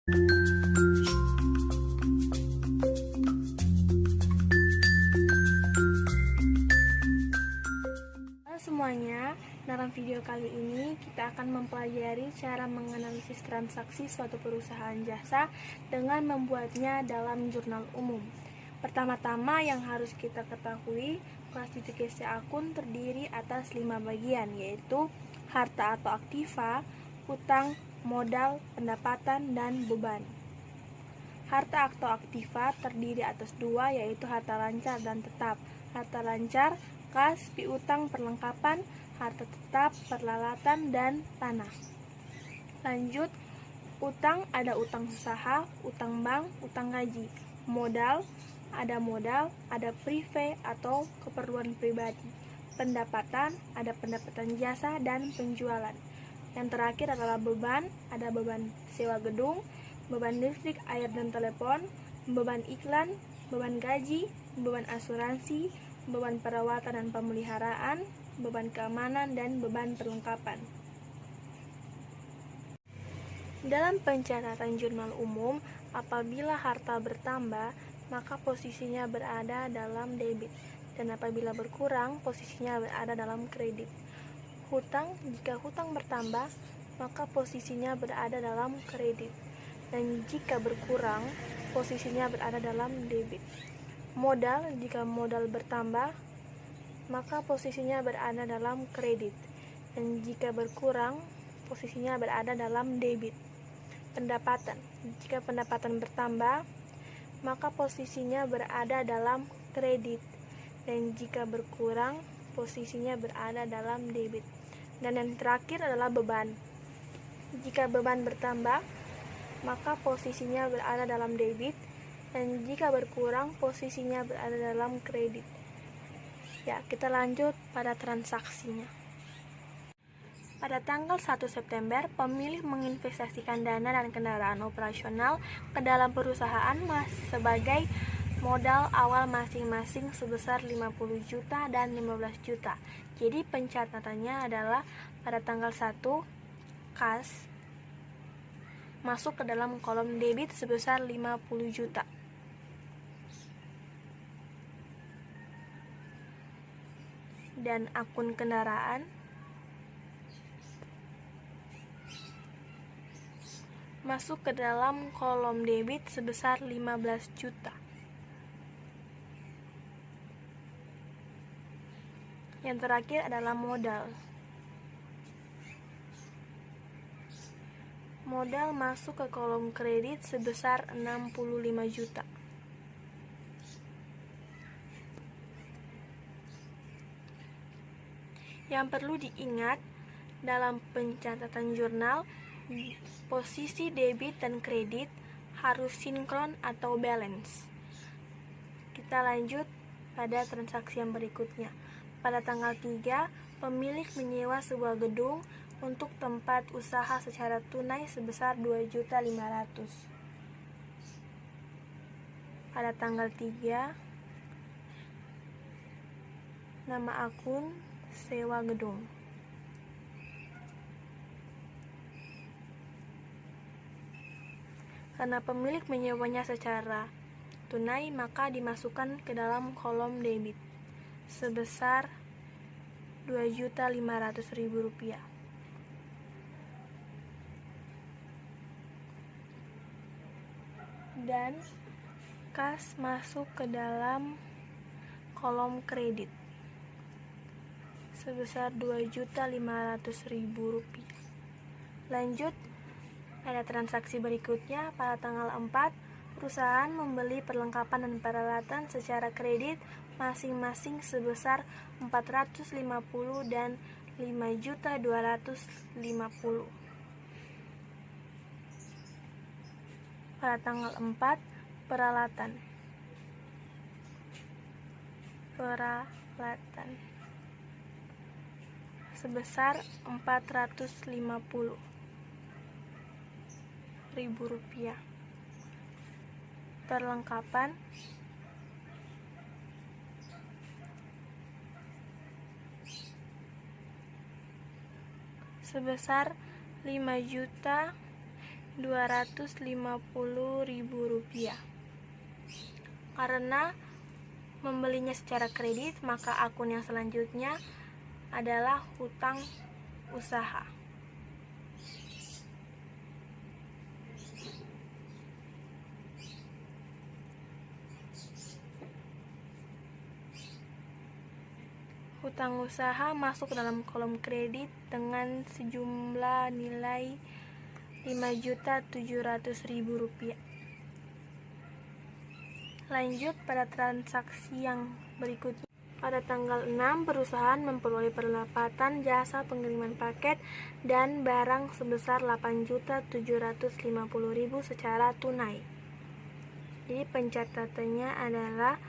Halo semuanya, dalam video kali ini kita akan mempelajari cara menganalisis transaksi suatu perusahaan jasa dengan membuatnya dalam jurnal umum. Pertama-tama yang harus kita ketahui, klasifikasi akun terdiri atas 5 bagian, yaitu harta atau aktiva, utang, modal, pendapatan, dan beban. Harta atau aktiva terdiri atas 2, yaitu harta lancar dan tetap. Harta lancar, kas, piutang, perlengkapan, harta tetap, peralatan, dan tanah. Lanjut, utang ada utang usaha, utang bank, utang gaji. Modal, ada prive atau keperluan pribadi. Pendapatan, ada pendapatan jasa dan penjualan. Yang terakhir adalah beban, ada beban sewa gedung, beban listrik, air, dan telepon, beban iklan, beban gaji, beban asuransi, beban perawatan dan pemeliharaan, beban keamanan, dan beban perlengkapan. Dalam pencatatan jurnal umum, apabila harta bertambah, maka posisinya berada dalam debit, dan apabila berkurang, posisinya berada dalam kredit. Hutang, jika hutang bertambah, maka posisinya berada dalam kredit, dan jika berkurang, posisinya berada dalam debit. Modal, jika modal bertambah, maka posisinya berada dalam kredit, dan jika berkurang, posisinya berada dalam debit. Pendapatan, jika pendapatan bertambah, maka posisinya berada dalam kredit, dan jika berkurang, posisinya berada dalam debit. Dan yang terakhir adalah beban. Jika beban bertambah, maka posisinya berada dalam debit, dan jika berkurang, posisinya berada dalam kredit. Ya, kita lanjut pada transaksinya. Pada tanggal 1 September, pemilik menginvestasikan dana dan kendaraan operasional ke dalam perusahaan sebagai modal awal masing-masing sebesar 50 juta dan 15 juta. Jadi pencatatannya adalah pada tanggal 1, kas masuk ke dalam kolom debit sebesar 50 juta. Dan akun kendaraan masuk ke dalam kolom debit sebesar 15 juta. Yang terakhir adalah modal. Modal masuk ke kolom kredit sebesar 65 juta. Yang perlu diingat dalam pencatatan jurnal, posisi debit dan kredit harus sinkron atau balance. Kita lanjut pada transaksi yang berikutnya. Pada tanggal 3, pemilik menyewa sebuah gedung untuk tempat usaha secara tunai sebesar 2.500.000. Pada tanggal 3, nama akun sewa gedung. Karena pemilik menyewanya secara tunai, maka dimasukkan ke dalam kolom debit sebesar Rp2.500.000. Dan kas masuk ke dalam kolom kredit sebesar Rp2.500.000. Lanjut, ada transaksi berikutnya. Pada tanggal 4, perusahaan membeli perlengkapan dan peralatan secara kredit masing-masing sebesar 450 dan 5.250. Pada tanggal 4, peralatan sebesar Rp450.000. Perlengkapan sebesar Rp250.000. Karena membelinya secara kredit, maka akun yang selanjutnya adalah hutang usaha. Hutang usaha masuk dalam kolom kredit dengan sejumlah nilai Rp5.700.000. Lanjut pada transaksi yang berikutnya. Pada tanggal 6, perusahaan memperoleh pendapatan jasa pengiriman paket dan barang sebesar Rp8.750.000 secara tunai. Jadi pencatatannya adalah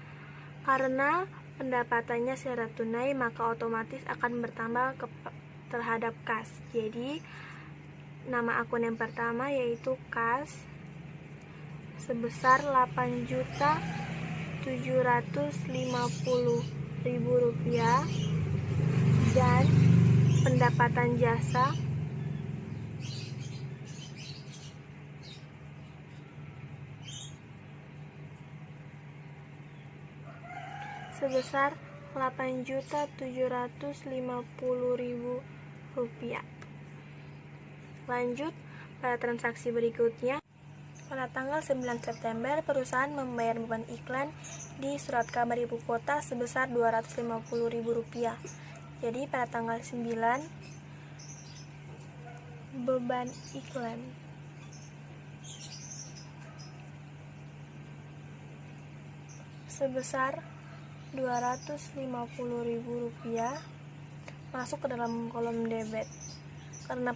karena pendapatannya secara tunai, maka otomatis akan bertambah terhadap kas. Jadi nama akun yang pertama yaitu kas sebesar Rp8.750.000 dan pendapatan jasa sebesar Rp8.750.000. Lanjut pada transaksi berikutnya. Pada tanggal 9 September, perusahaan membayar beban iklan di surat kabar ibu kota sebesar Rp250.000. Jadi pada tanggal 9, beban iklan sebesar Rp250.000 masuk ke dalam kolom debit. Karena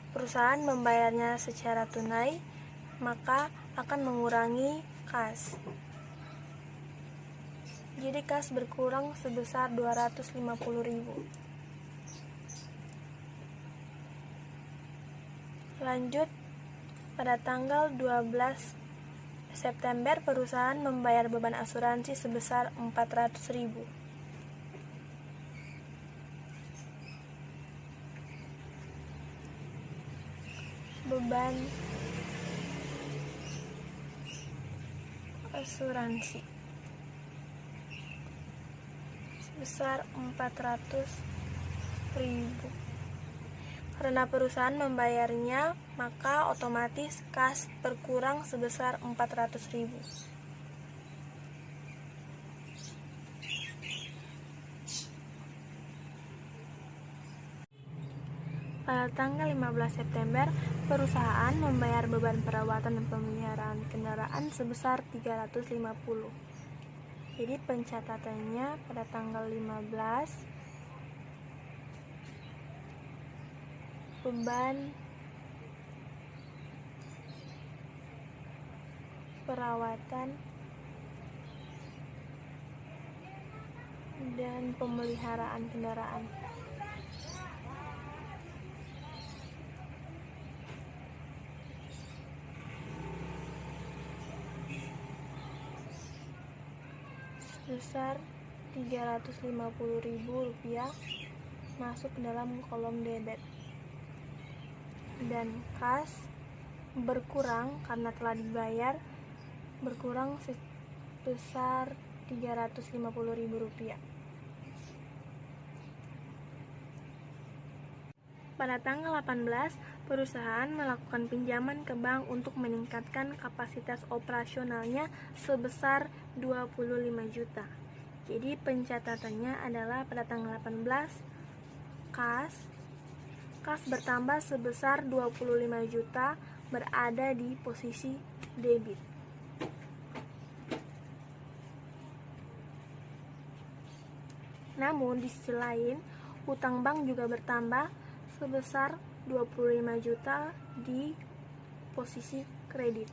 perusahaan membayarnya secara tunai, maka akan mengurangi kas. Jadi kas berkurang sebesar Rp250.000. Lanjut pada tanggal 12 September, perusahaan membayar beban asuransi sebesar Rp400.000. Beban asuransi sebesar Rp400.000. Karena perusahaan membayarnya, maka otomatis kas berkurang sebesar Rp400.000. Pada tanggal 15 September, perusahaan membayar beban perawatan dan pemeliharaan kendaraan sebesar Rp350. Jadi pencatatannya pada tanggal 15, beban perawatan dan pemeliharaan kendaraan sebesar Rp350.000 masuk ke dalam kolom debit, dan kas berkurang karena telah dibayar, berkurang sebesar Rp350.000. Pada tanggal 18, perusahaan melakukan pinjaman ke bank untuk meningkatkan kapasitas operasionalnya sebesar Rp25 juta. Jadi pencatatannya adalah pada tanggal 18, kas bertambah sebesar Rp25 juta, berada di posisi debit. Namun di sisi lain, hutang bank juga bertambah sebesar Rp25 juta di posisi kredit.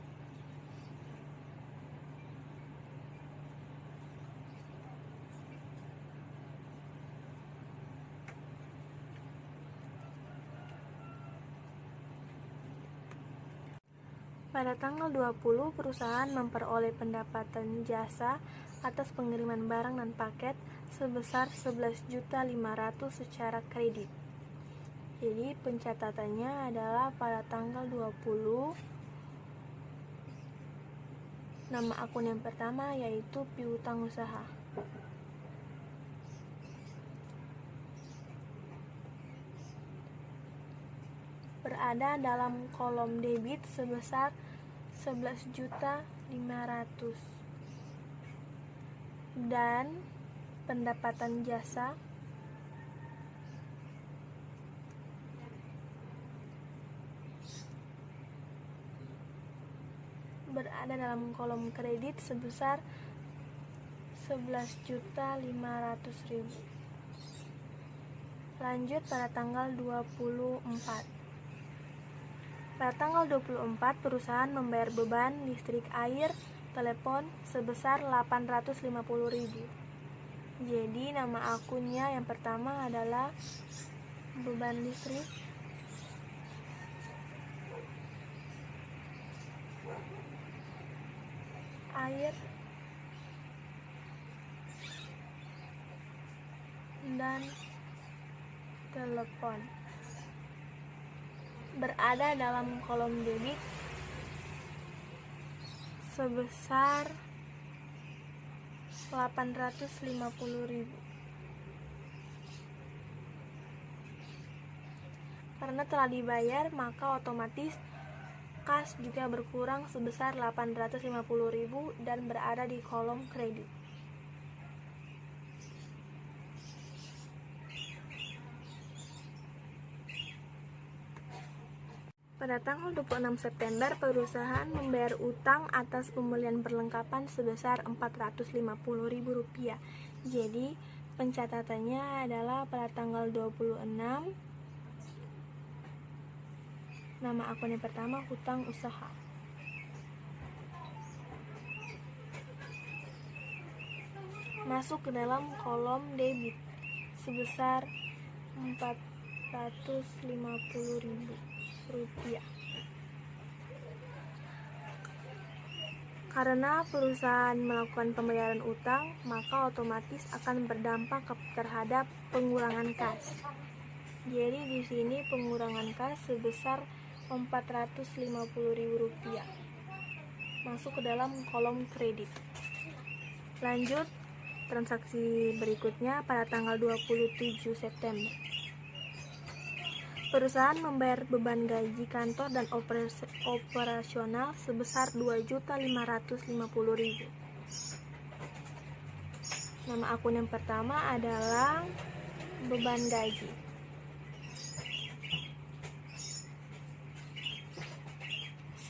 Pada tanggal 20, perusahaan memperoleh pendapatan jasa atas pengiriman barang dan paket sebesar Rp11.500.000 secara kredit. Jadi pencatatannya adalah pada tanggal 20. Nama akun yang pertama yaitu piutang usaha. Berada dalam kolom debit sebesar 11.500.000 dan pendapatan jasa berada dalam kolom kredit sebesar 11.500.000. Lanjut pada tanggal 24. Pada tanggal 24, perusahaan membayar beban listrik, air, telepon sebesar 850.000. Jadi nama akunnya yang pertama adalah beban listrik, air, dan telepon. Berada dalam kolom debit sebesar 850.000. Karena telah dibayar, maka otomatis kas juga berkurang sebesar 850.000 dan berada di kolom kredit. Pada tanggal 26 September, perusahaan membayar utang atas pembelian perlengkapan sebesar Rp450.000. Jadi, pencatatannya adalah pada tanggal 26. Nama akun yang pertama hutang usaha. Masuk ke dalam kolom debit sebesar Rp450.000. Karena perusahaan melakukan pembayaran utang, maka otomatis akan berdampak terhadap pengurangan kas. Jadi di sini pengurangan kas sebesar Rp450.000. Masuk ke dalam kolom kredit. Lanjut transaksi berikutnya pada tanggal 27 September. Perusahaan membayar beban gaji kantor dan operasional sebesar Rp2.550.000. Nama akun yang pertama adalah beban gaji.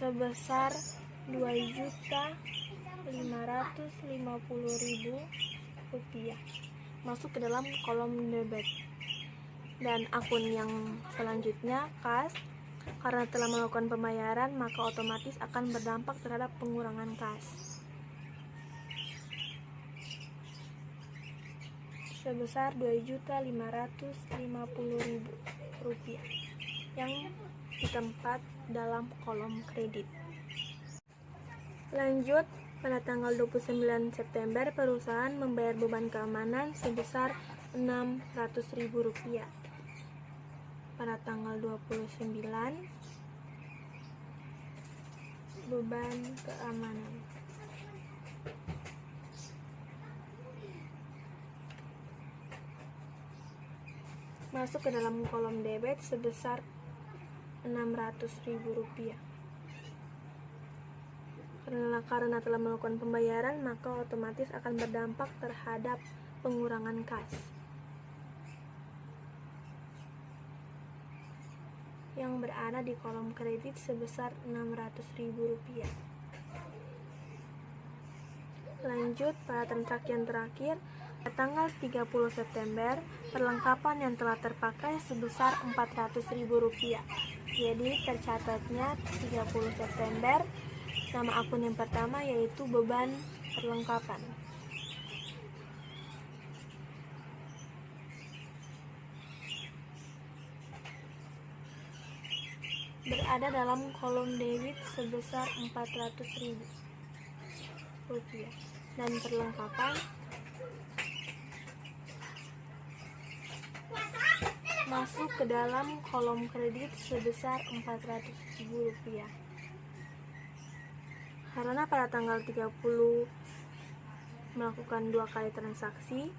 Sebesar Rp2.550.000. Masuk ke dalam kolom debit. Dan akun yang selanjutnya kas, karena telah melakukan pembayaran maka otomatis akan berdampak terhadap pengurangan kas sebesar Rp2.550.000 yang ditempat dalam kolom kredit. Lanjut pada tanggal 29 September, perusahaan membayar beban keamanan sebesar Rp600.000. Pada tanggal 29, beban keamanan. Masuk ke dalam kolom debit sebesar Rp600.000. Karena telah melakukan pembayaran, maka otomatis akan berdampak terhadap pengurangan kas yang berada di kolom kredit sebesar Rp600.000. Lanjut pada transaksi yang terakhir, pada tanggal 30 September, perlengkapan yang telah terpakai sebesar Rp400.000. Jadi tercatatnya 30 September, nama akun yang pertama yaitu beban perlengkapan. Berada dalam kolom debit sebesar Rp400.000 dan perlengkapan masuk ke dalam kolom kredit sebesar Rp400.000. Karena pada tanggal 30 melakukan 2 kali transaksi,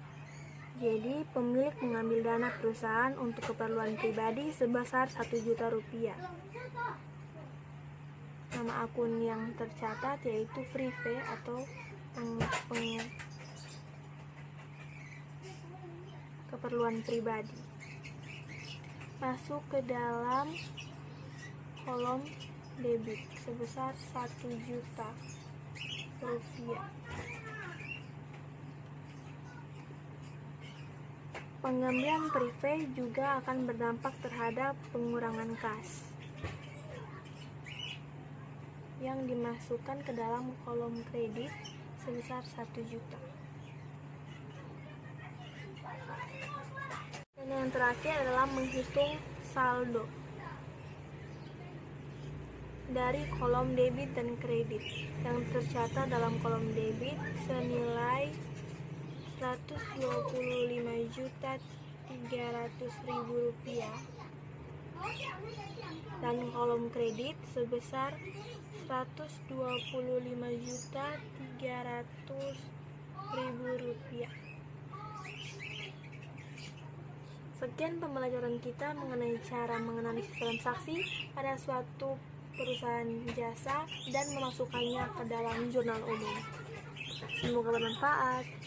jadi pemilik mengambil dana perusahaan untuk keperluan pribadi sebesar Rp1.000.000. Nama akun yang tercatat yaitu privé atau keperluan pribadi. Masuk ke dalam kolom debit sebesar Rp1.000.000. Pengambilan privé juga akan berdampak terhadap pengurangan kas yang dimasukkan ke dalam kolom kredit sebesar Rp1.000.000. Dan yang terakhir adalah menghitung saldo dari kolom debit dan kredit yang tercatat dalam kolom debit senilai Rp125.300.000 dan kolom kredit sebesar Rp125.300.000. Sekian pembelajaran kita mengenai cara menganalisis transaksi pada suatu perusahaan jasa dan memasukkannya ke dalam jurnal umum. Semoga bermanfaat.